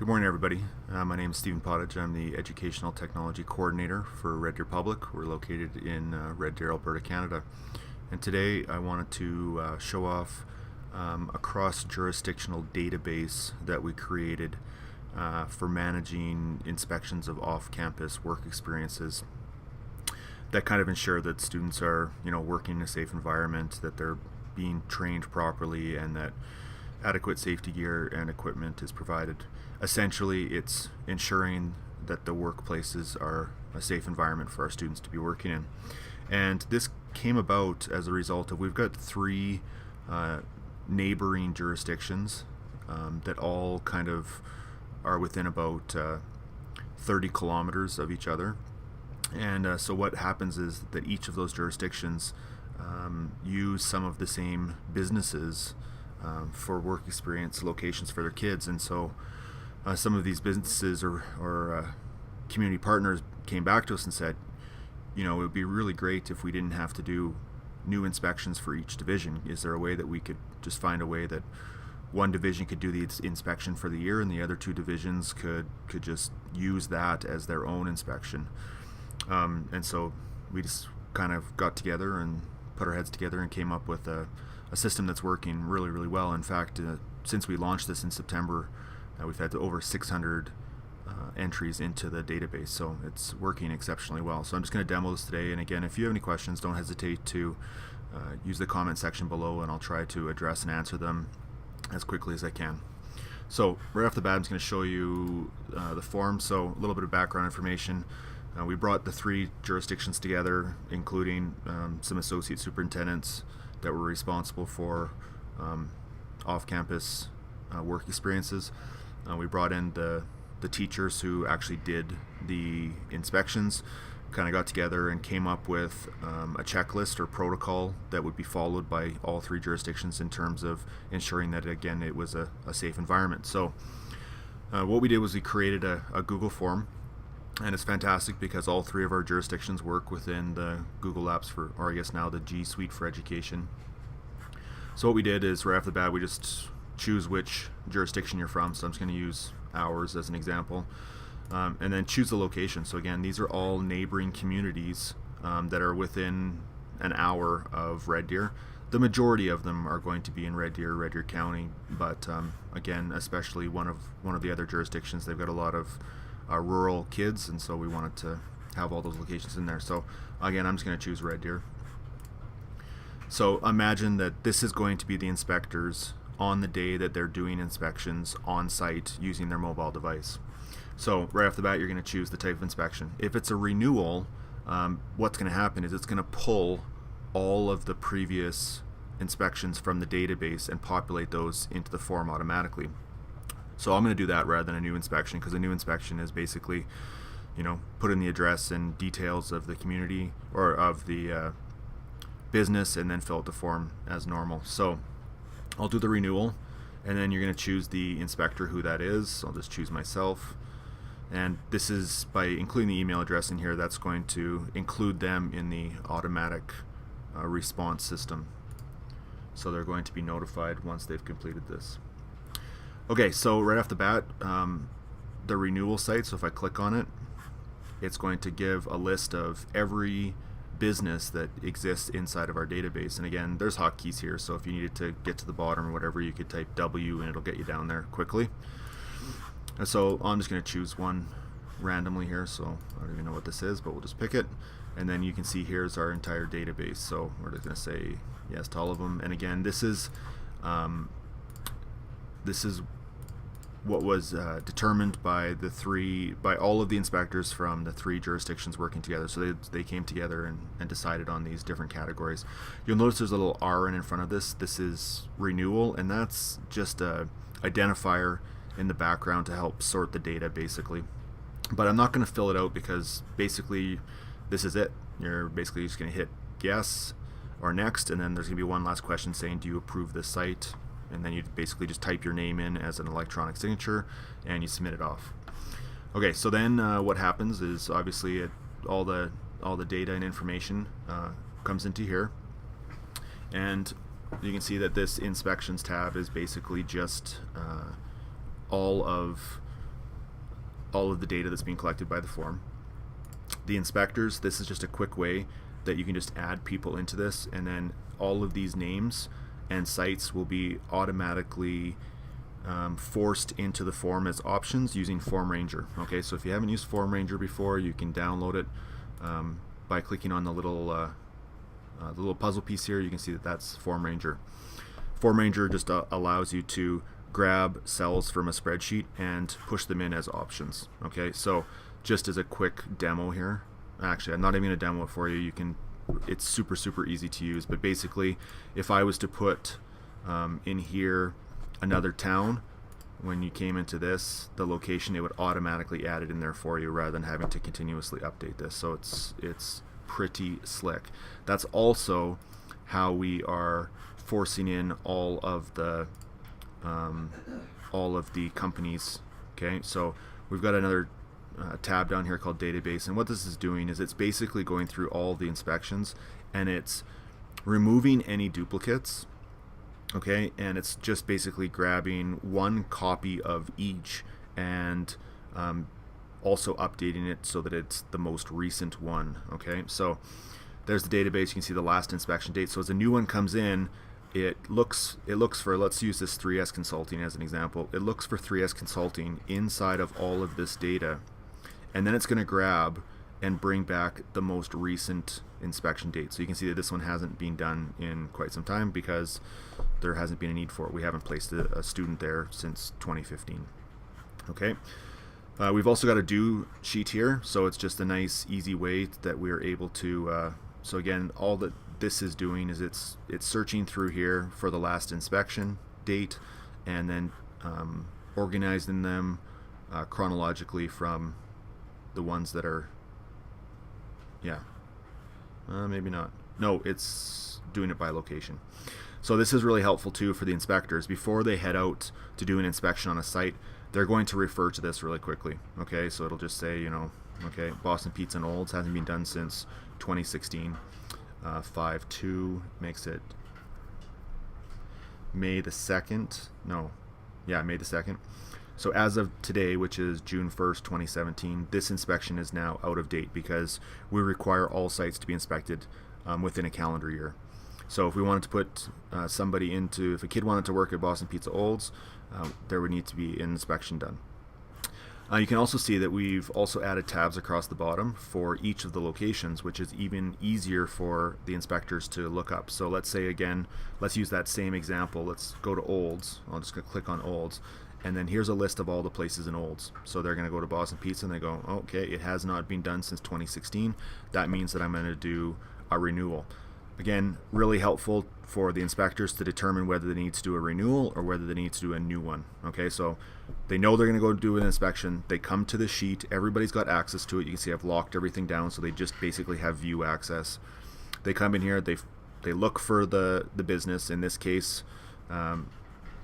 Good morning, everybody. My name is Stephen Pottage. I'm the Educational Technology Coordinator for Red Deer Public. We're located in Red Deer, Alberta, Canada. And today I wanted to show off a cross-jurisdictional database that we created for managing inspections of off-campus work experiences that kind of ensure that students are, working in a safe environment, that they're being trained properly, and that adequate safety gear and equipment is provided. Essentially, it's ensuring that the workplaces are a safe environment for our students to be working in. And this came about as a result of, we've got three neighboring jurisdictions that all kind of are within about 30 kilometers of each other. And so what happens is that each of those jurisdictions use some of the same businesses for work experience locations for their kids. And so some of these businesses or community partners came back to us and said, it would be really great if we didn't have to do new inspections for each division. Is there a way that we could just find a way that one division could do the inspection for the year and the other two divisions could just use that as their own inspection? And so we just kind of got together and put our heads together and came up with a system that's working really, really well. In fact, since we launched this in September, we've had over 600 entries into the database, so it's working exceptionally well. So I'm just going to demo this today, and again, if you have any questions, don't hesitate to use the comment section below, and I'll try to address and answer them as quickly as I can. So right off the bat, I'm just going to show you the form. So a little bit of background information. We brought the three jurisdictions together, including some associate superintendents that were responsible for off-campus work experiences. We brought in the teachers who actually did the inspections, kind of got together and came up with a checklist or protocol that would be followed by all three jurisdictions in terms of ensuring that, again, it was a safe environment. So what we did was we created a Google form, and it's fantastic because all three of our jurisdictions work within the Google Apps or I guess now the G Suite for Education. So what we did is right off the bat, we just choose which jurisdiction you're from. So I'm just going to use ours as an example, and then choose the location. So again, these are all neighboring communities that are within an hour of Red Deer. The majority of them are going to be in Red Deer County, but again, especially one of the other jurisdictions, they've got a lot of rural kids, and so we wanted to have all those locations in there. So again, I'm just going to choose Red Deer. So imagine that this is going to be the inspectors on the day that they're doing inspections on site using their mobile device. So right off the bat, you're going to choose the type of inspection. If it's a renewal, what's going to happen is it's going to pull all of the previous inspections from the database and populate those into the form automatically. So I'm going to do that rather than a new inspection, because a new inspection is basically, put in the address and details of the community or of the business and then fill out the form as normal. So I'll do the renewal, and then you're going to choose the inspector who that is. I'll just choose myself, and this is by including the email address in here, that's going to include them in the automatic response system. So they're going to be notified once they've completed this. Okay, so right off the bat, the renewal site, so if I click on it, it's going to give a list of every business that exists inside of our database. And again, there's hotkeys here, so if you needed to get to the bottom or whatever, you could type W and it'll get you down there quickly. And so I'm just going to choose one randomly here, so I don't even know what this is, but we'll just pick it. And then you can see here's our entire database, so we're just going to say yes to all of them. And again, this is what was determined by all of the inspectors from the three jurisdictions working together. So they came together and decided on these different categories. You'll notice there's a little RN in front of this. This is renewal, and that's just a identifier in the background to help sort the data, basically. But I'm not going to fill it out because basically this is it. You're basically just going to hit yes or next, and then there's going to be one last question saying, do you approve this site? And then you basically just type your name in as an electronic signature and you submit it off. Okay, so then what happens is obviously all the data and information comes into here, and you can see that this inspections tab is basically just all of all of the data that's being collected by the form. The inspectors, this is just a quick way that you can just add people into this, and then all of these names and sites will be automatically forced into the form as options using Form Ranger. Okay, so if you haven't used Form Ranger before, you can download it by clicking on the little puzzle piece here. You can see that that's Form Ranger. Form Ranger just allows you to grab cells from a spreadsheet and push them in as options. Okay, so just as a quick demo here, actually I'm not even going to demo it for you. It's super easy to use, but basically if I was to put in here another town, when you came into this, the location, it would automatically add it in there for you rather than having to continuously update this. So it's pretty slick. That's also how we are forcing in all of the companies. Okay, so we've got another tab down here called database, and what this is doing is it's basically going through all the inspections and it's removing any duplicates. Okay, and it's just basically grabbing one copy of each and also updating it so that it's the most recent one. Okay, so there's the database. You can see the last inspection date. So as a new one comes in, it looks for, let's use this 3S Consulting as an example. It looks for 3S Consulting inside of all of this data, and then it's going to grab and bring back the most recent inspection date. So you can see that this one hasn't been done in quite some time because there hasn't been a need for it. We haven't placed a student there since 2015. Okay, we've also got a due sheet here, so it's just a nice easy way that we're able to so again, all that this is doing is it's searching through here for the last inspection date and then organizing them chronologically from the ones that are, maybe not. No, it's doing it by location. So this is really helpful too for the inspectors. Before they head out to do an inspection on a site, they're going to refer to this really quickly. Okay, so it'll just say, okay, Boston Pizza and Olds hasn't been done since 2016. 5/2 makes it May the 2nd. May the 2nd. So as of today, which is June 1st, 2017, this inspection is now out of date because we require all sites to be inspected within a calendar year. So if we wanted to put somebody into, if a kid wanted to work at Boston Pizza Olds, there would need to be an inspection done. You can also see that we've also added tabs across the bottom for each of the locations, which is even easier for the inspectors to look up. So let's say again, let's use that same example. Let's go to Olds. I'll just click on Olds. And then here's a list of all the places in Olds. So they're going to go to Boston Pizza and they go, okay, it has not been done since 2016. That means that I'm going to do a renewal. Again, really helpful for the inspectors to determine whether they need to do a renewal or whether they need to do a new one. Okay, so they know they're going to go do an inspection. They come to the sheet. Everybody's got access to it. You can see I've locked everything down, so they just basically have view access. They come in here. They look for the business. In this case,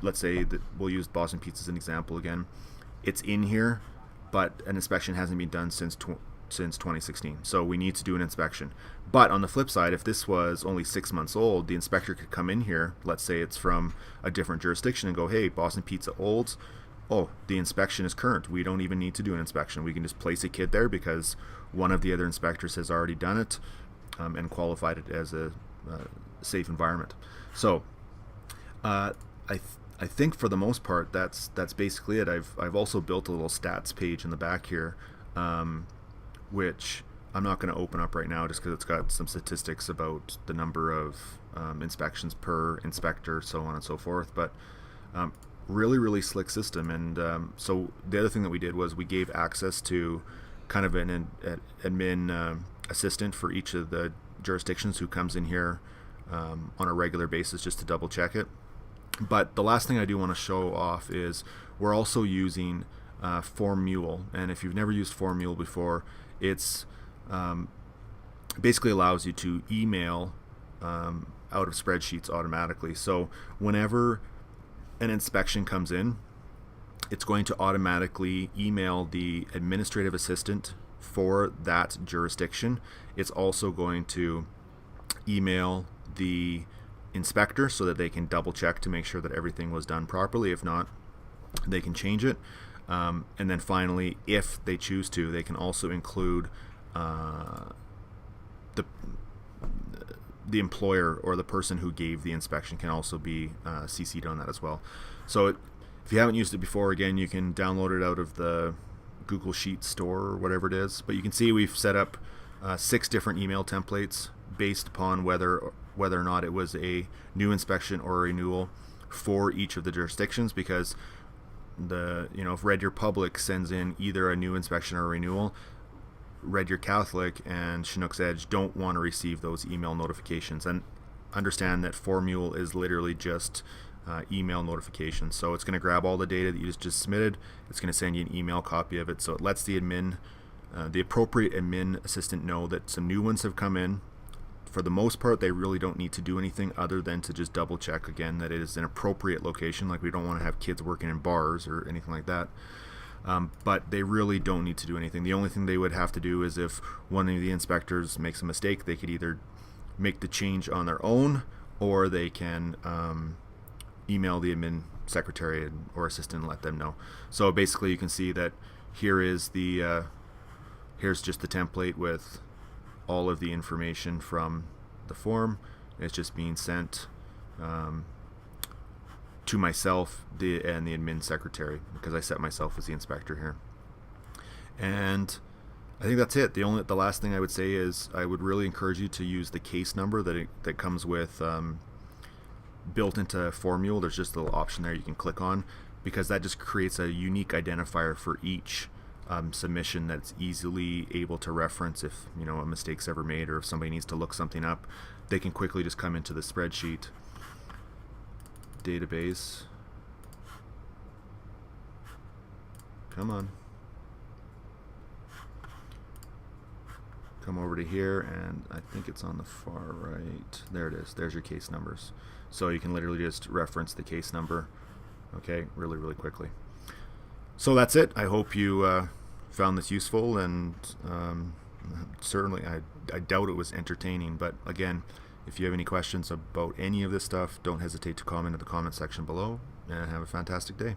let's say that we'll use Boston Pizza as an example again. It's in here, but an inspection hasn't been done since 2016, so we need to do an inspection. But on the flip side, if this was only 6 months old, the inspector could come in here, let's say it's from a different jurisdiction, and go, hey, Boston Pizza Olds, oh, the inspection is current. We don't even need to do an inspection. We can just place a kid there because one of the other inspectors has already done it and qualified it as a safe environment. So I think for the most part that's basically it. I've also built a little stats page in the back here, which I'm not going to open up right now just because it's got some statistics about the number of inspections per inspector, so on and so forth. But really slick system. And so the other thing that we did was we gave access to kind of an admin assistant for each of the jurisdictions who comes in here on a regular basis just to double check it. But the last thing I do want to show off is we're also using Formule. And if you've never used Formule before, it's basically allows you to email out of spreadsheets automatically. So whenever an inspection comes in, it's going to automatically email the administrative assistant for that jurisdiction. It's also going to email the inspector so that they can double check to make sure that everything was done properly. If not, they can change it. And then finally, if they choose to, they can also include the employer or the person who gave the inspection can also be CC'd on that as well. So if you haven't used it before, again, you can download it out of the Google Sheets store or whatever it is. But you can see we've set up 6 different email templates based upon whether or not it was a new inspection or a renewal for each of the jurisdictions, because if Red Deer Public sends in either a new inspection or a renewal, Red Deer Catholic and Chinook's Edge don't want to receive those email notifications. And understand that Formule is literally just email notifications. So it's going to grab all the data that you just submitted. It's going to send you an email copy of it. So it lets the appropriate admin assistant know that some new ones have come in. For the most part, they really don't need to do anything other than to just double check again that it is an appropriate location. Like, we don't want to have kids working in bars or anything like that. But they really don't need to do anything. The only thing they would have to do is if one of the inspectors makes a mistake, they could either make the change on their own, or they can email the admin secretary or assistant and let them know. So basically, you can see that here is here's just the template with all of the information from the form. It's just being sent to myself and the admin secretary, because I set myself as the inspector here. And I think that's it. The last thing I would say is I would really encourage you to use the case number that comes with built into Formule. There's just a little option there you can click on, because that just creates a unique identifier for each submission that's easily able to reference if a mistake's ever made, or if somebody needs to look something up, they can quickly just come into the spreadsheet database. Come on. Come over to here, and I think it's on the far right. There it is. There's your case numbers. So you can literally just reference the case number, okay, really, really quickly. So that's it. I hope you found this useful, and certainly I doubt it was entertaining. But again, if you have any questions about any of this stuff, don't hesitate to comment in the comment section below, and have a fantastic day.